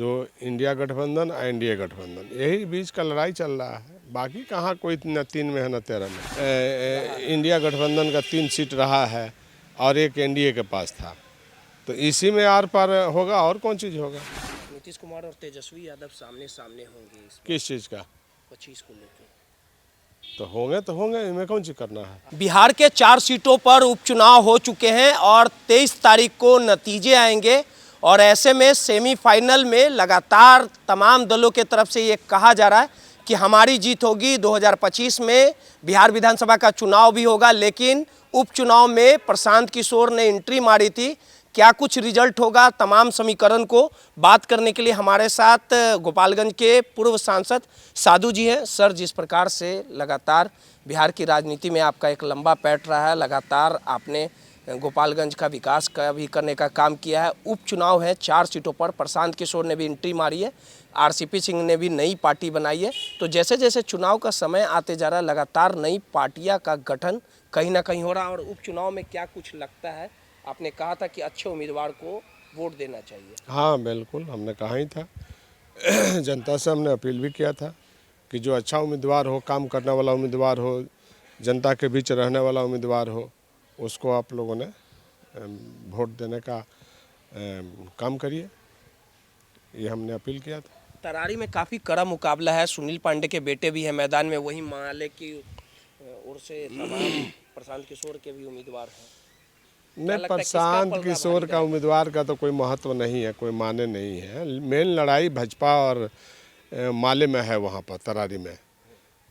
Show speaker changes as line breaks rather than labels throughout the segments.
जो इंडिया गठबंधन एनडीए गठबंधन, यही बीच का लड़ाई चल रहा है। बाकी कहाँ कोई न 3 में है न 13 में। इंडिया गठबंधन का 3 सीट रहा है और एक एनडीए के पास था, तो इसी में आर पार होगा और कौन चीज़ होगा।
नीतीश कुमार और तेजस्वी यादव सामने सामने होंगे
किस चीज़ का?
25 को लेकर।
तो होंगे, इनमें कौन चीज़ करना है।
बिहार के 4 सीटों पर उपचुनाव हो चुके हैं और 23 तारीख को नतीजे आएंगे और ऐसे में सेमीफाइनल में लगातार तमाम दलों के तरफ से ये कहा जा रहा है कि हमारी जीत होगी। 2025 में बिहार विधानसभा का चुनाव भी होगा, लेकिन उपचुनाव में प्रशांत किशोर ने एंट्री मारी थी। क्या कुछ रिजल्ट होगा, तमाम समीकरण को बात करने के लिए हमारे साथ गोपालगंज के पूर्व सांसद साधु जी हैं। सर, जिस प्रकार से लगातार बिहार की राजनीति में आपका एक लंबा पैठ रहा है, लगातार आपने गोपालगंज का विकास का भी करने का काम किया है। उपचुनाव है 4 सीटों पर, प्रशांत किशोर ने भी एंट्री मारी है, आरसीपी सिंह ने भी नई पार्टी बनाई है। तो जैसे जैसे चुनाव का समय आते जा रहा है, लगातार नई पार्टियां का गठन कहीं ना कहीं हो रहा है। और उपचुनाव में क्या कुछ लगता है, आपने कहा था कि अच्छे उम्मीदवार को वोट देना चाहिए।
हाँ बिल्कुल, हमने कहा ही था। जनता से हमने अपील भी किया था कि जो अच्छा उम्मीदवार हो, काम करने वाला उम्मीदवार हो, जनता के बीच रहने वाला उम्मीदवार हो, उसको आप लोगों ने वोट देने का काम करिए, ये हमने अपील किया था।
तरारी में काफ़ी कड़ा मुकाबला है, सुनील पांडे के बेटे भी हैं मैदान में, वहीं माले की ओर से तमाम प्रशांत किशोर के भी उम्मीदवार हैं।
नहीं, प्रशांत किशोर का उम्मीदवार का तो कोई महत्व नहीं है, कोई माने नहीं है। मेन लड़ाई भाजपा और माले में है, वहाँ पर तरारी में,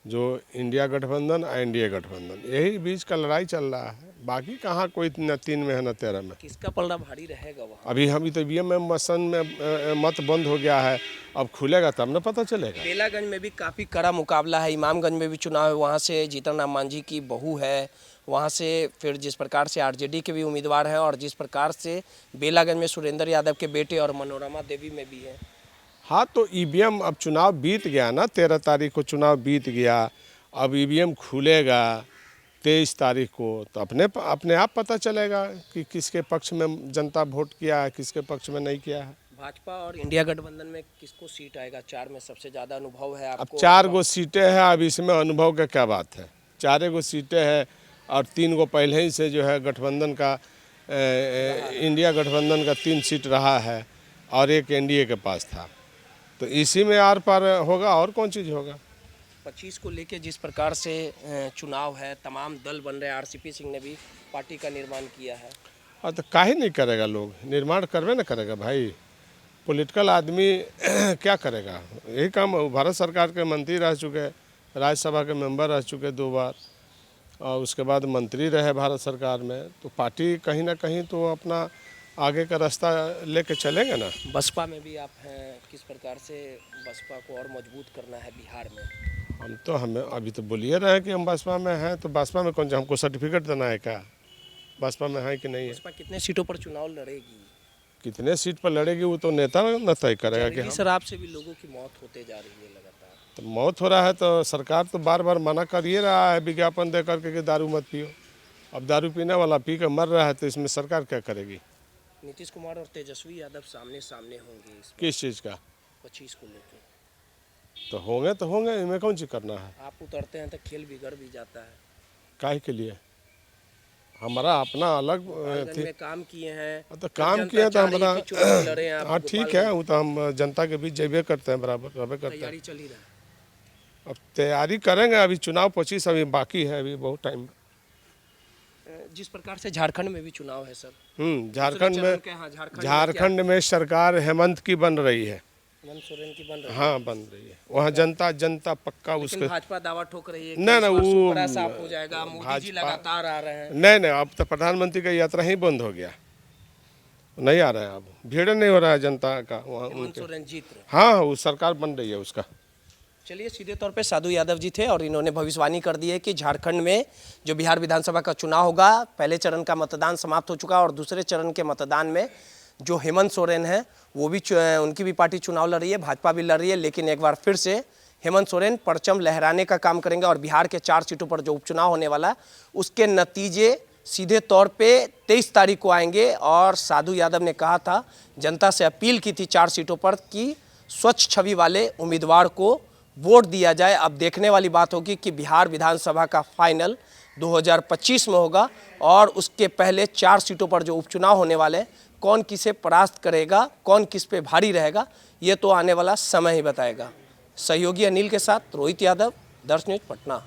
जो इंडिया गठबंधन एनडीए गठबंधन, यही बीच का लड़ाई चल रहा है। बाकी कहाँ कोई न 3 में है न 13 में।
किसका पलड़ा भारी रहेगा वहाँ?
अभी तो ईवीएम में मसन में मत बंद हो गया है, अब खुलेगा तब न पता चलेगा।
बेलागंज में भी काफ़ी कड़ा मुकाबला है, इमामगंज में भी चुनाव है, वहाँ से जीतन राम मांझी की बहू है, वहाँ से फिर जिस प्रकार से आरजेडी के भी उम्मीदवार हैं और जिस प्रकार से बेलागंज में सुरेंद्र यादव के बेटे और मनोरमा देवी में भी है।
हाँ, तो ईवीएम, अब चुनाव बीत गया ना, 13 तारीख को चुनाव बीत गया, अब ईवीएम खुलेगा 23 तारीख को, तो अपने आप पता चलेगा कि किसके पक्ष में जनता वोट किया है, किसके पक्ष में नहीं किया है।
भाजपा और इंडिया गठबंधन में किसको सीट आएगा? 4 में सबसे ज़्यादा अनुभव है आपको।
अब 4 गो सीटें हैं, अब इसमें अनुभव का क्या बात है। 4 गो सीटें हैं और 3 गो पहले ही से जो है गठबंधन का, इंडिया गठबंधन का 3 सीट रहा है और एक एनडीए के पास था, तो इसी में आर पार होगा और कौन चीज़ होगा।
25 को लेके जिस प्रकार से चुनाव है, तमाम दल बन रहे हैं, आरसीपी सिंह ने भी पार्टी का निर्माण किया है।
और तो काहे नहीं करेगा, लोग निर्माण करवे ना करेगा भाई। पॉलिटिकल आदमी क्या करेगा, यही काम। भारत सरकार के मंत्री रह चुके, राज्यसभा के मेंबर रह चुके 2 बार, और उसके बाद मंत्री रहे भारत सरकार में, तो पार्टी कहीं ना कहीं तो अपना आगे का रास्ता लेके चलेंगे ना।
बसपा में भी आप हैं, किस प्रकार से बसपा को और मजबूत करना है बिहार में?
हमें अभी तो बोलिए रहे हैं कि हम बसपा में हैं, तो बसपा में कौन, हमको सर्टिफिकेट देना है क्या, बसपा में है कि नहीं है।
बसपा कितने सीटों पर चुनाव लड़ेगी?
कितने सीट पर लड़ेगी वो तो नेता न तय करेगा कि
शराब से भी लोगों की मौत होते जा रही है लगातार।
तो मौत हो रहा है तो सरकार तो बार बार मना कर ही रहा है विज्ञापन दे करके कि दारू मत पियो। अब दारू पीने वाला पी कर मर रहा है, तो इसमें सरकार क्या करेगी।
नीतीश कुमार और तेजस्वी यादव सामने सामने होंगे
किस चीज़ का?
25 को लेकर।
तो होंगे, इनमें कौन चीज़ करना है।
आप उतरते हैं तो खेल बिगड़ भी जाता है।
काहे के लिए, हमारा अपना अलग
में काम किए हैं,
तो काम किए तो हमारा, हाँ ठीक है, वो तो हम जनता के बीच जैबे करते हैं, बराबर रहबे करते हैं।
तैयारी चल ही रहा है।
अब तैयारी करेंगे, अभी चुनाव 25 अभी बाकी है, अभी बहुत टाइम।
जिस प्रकार से झारखंड में भी चुनाव है सर।
झारखंड में सरकार हेमंत की बन रही है,
हेमंत सोरेन की बन रही है।
हाँ बन रही है, वहाँ जनता पक्का उसके।
भाजपा दावा ठोक रही है
नहीं वो
बड़ा साफ हो जाएगा, मोदी जी लगातार आ रहे हैं।
नहीं, अब तो प्रधानमंत्री का यात्रा ही बंद हो गया, नहीं आ रहे हैं, अब भीड़ नहीं हो रहा है जनता का वहाँ।
हेमंत सोरेन जीत रहे।
हाँ, वो सरकार बन रही है उसका।
चलिए, सीधे तौर पे साधु यादव जी थे और इन्होंने भविष्यवाणी कर दी है कि झारखंड में जो बिहार विधानसभा का चुनाव होगा, पहले चरण का मतदान समाप्त हो चुका है और दूसरे चरण के मतदान में जो हेमंत सोरेन है वो भी, उनकी भी पार्टी चुनाव लड़ रही है, भाजपा भी लड़ रही है, लेकिन एक बार फिर से हेमंत सोरेन परचम लहराने का काम करेंगे और बिहार के 4 सीटों पर जो उपचुनाव होने वाला है उसके नतीजे सीधे तौर पे 23 तारीख को आएंगे। और साधु यादव ने कहा था, जनता से अपील की थी 4 सीटों पर कि स्वच्छ छवि वाले उम्मीदवार को वोट दिया जाए। अब देखने वाली बात होगी कि बिहार विधानसभा का फाइनल 2025 में होगा और उसके पहले 4 सीटों पर जो उपचुनाव होने वाले हैं, कौन किसे परास्त करेगा, कौन किस पे भारी रहेगा, ये तो आने वाला समय ही बताएगा। सहयोगी अनिल के साथ रोहित यादव, दर्श न्यूज, पटना।